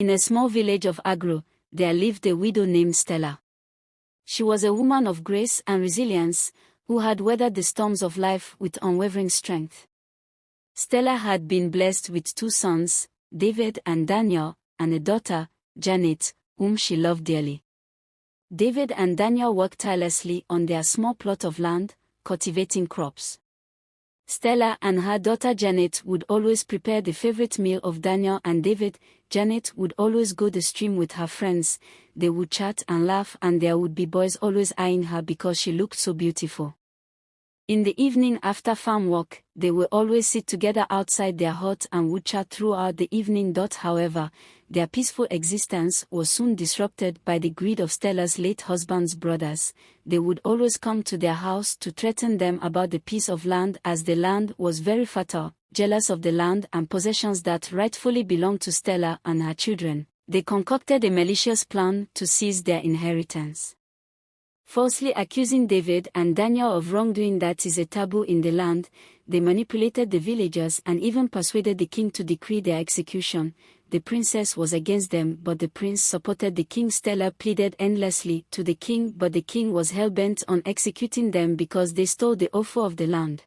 In a small village of Agro, there lived a widow named Stella. She was a woman of grace and resilience, who had weathered the storms of life with unwavering strength. Stella had been blessed with 2 sons, David and Daniel, and a daughter, Janet, whom she loved dearly. David and Daniel worked tirelessly on their small plot of land, cultivating crops. Stella and her daughter Janet would always prepare the favorite meal of Daniel and David. Janet would always go the stream with her friends. They would chat and laugh, and there would be boys always eyeing her because she looked so beautiful. In the evening after farm work, they would always sit together outside their hut and would chat throughout the evening. However, their peaceful existence was soon disrupted by the greed of Stella's late husband's brothers. They would always come to their house to threaten them about the piece of land, as the land was very fertile. Jealous of the land and possessions that rightfully belonged to Stella and her children, they concocted a malicious plan to seize their inheritance. Falsely accusing David and Daniel of wrongdoing that is a taboo in the land, they manipulated the villagers and even persuaded the king to decree their execution. The princess was against them, but the prince supported the king. Stella pleaded endlessly to the king, but the king was hell-bent on executing them because they stole the offal of the land.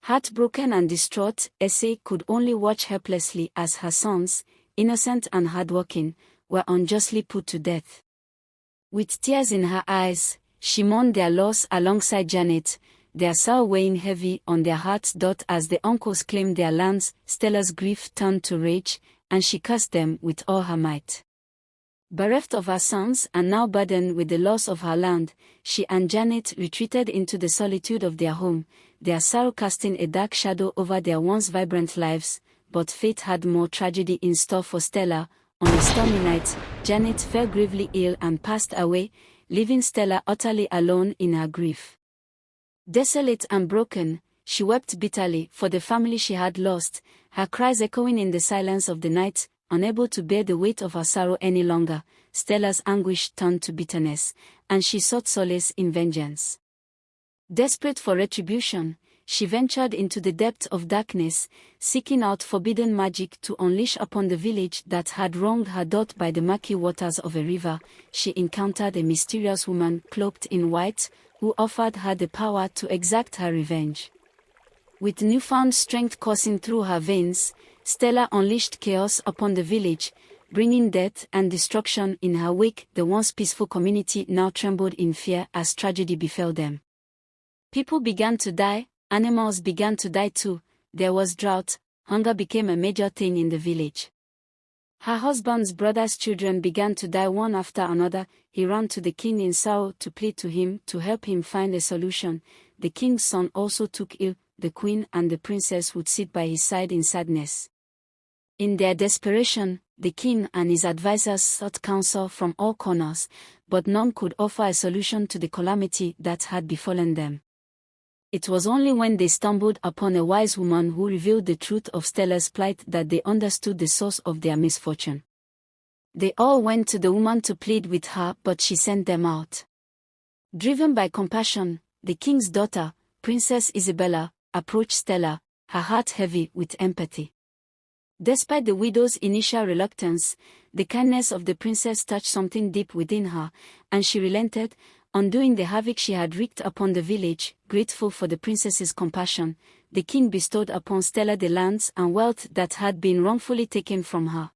Heartbroken and distraught, Essie could only watch helplessly as her sons, innocent and hardworking, were unjustly put to death. With tears in her eyes, she mourned their loss alongside Janet, their sorrow weighing heavy on their hearts. As the uncles claimed their lands, Stella's grief turned to rage, and she cursed them with all her might. Bereft of her sons and now burdened with the loss of her land, she and Janet retreated into the solitude of their home, their sorrow casting a dark shadow over their once vibrant lives. But fate had more tragedy in store for Stella. On a stormy night, Janet fell gravely ill and passed away, leaving Stella utterly alone in her grief. Desolate and broken, she wept bitterly for the family she had lost, her cries echoing in the silence of the night. Unable to bear the weight of her sorrow any longer, Stella's anguish turned to bitterness, and she sought solace in vengeance. Desperate for retribution, she ventured into the depth of darkness, seeking out forbidden magic to unleash upon the village that had wronged her. By the murky waters of a river, she encountered a mysterious woman cloaked in white, who offered her the power to exact her revenge. With newfound strength coursing through her veins, Stella unleashed chaos upon the village, bringing death and destruction in her wake. The once peaceful community now trembled in fear as tragedy befell them. People began to die, animals began to die too, there was drought, hunger became a major thing in the village. Her husband's brother's children began to die one after another. He ran to the king in sorrow to plead to him to help him find a solution. The king's son also took ill. The queen and the princess would sit by his side in sadness. In their desperation, the king and his advisors sought counsel from all corners, but none could offer a solution to the calamity that had befallen them. It was only when they stumbled upon a wise woman who revealed the truth of Stella's plight that they understood the source of their misfortune. They all went to the woman to plead with her, but she sent them out. Driven by compassion, the king's daughter, Princess Isabella, approached Stella, her heart heavy with empathy. Despite the widow's initial reluctance, the kindness of the princess touched something deep within her, and she relented, undoing the havoc she had wreaked upon the village. Grateful for the princess's compassion, the king bestowed upon Stella the lands and wealth that had been wrongfully taken from her.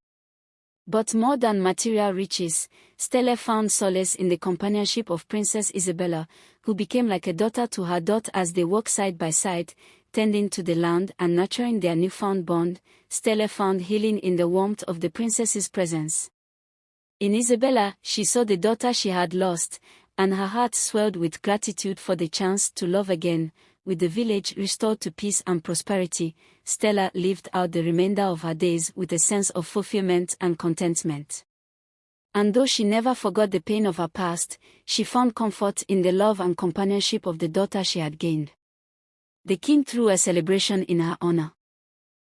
But more than material riches, Stella found solace in the companionship of Princess Isabella, who became like a daughter to her as they worked side by side, tending to the land and nurturing their newfound bond. Stella found healing in the warmth of the princess's presence. In Isabella, she saw the daughter she had lost, and her heart swelled with gratitude for the chance to love again. With the village restored to peace and prosperity, Stella lived out the remainder of her days with a sense of fulfillment and contentment. And though she never forgot the pain of her past, she found comfort in the love and companionship of the daughter she had gained. The king threw a celebration in her honor.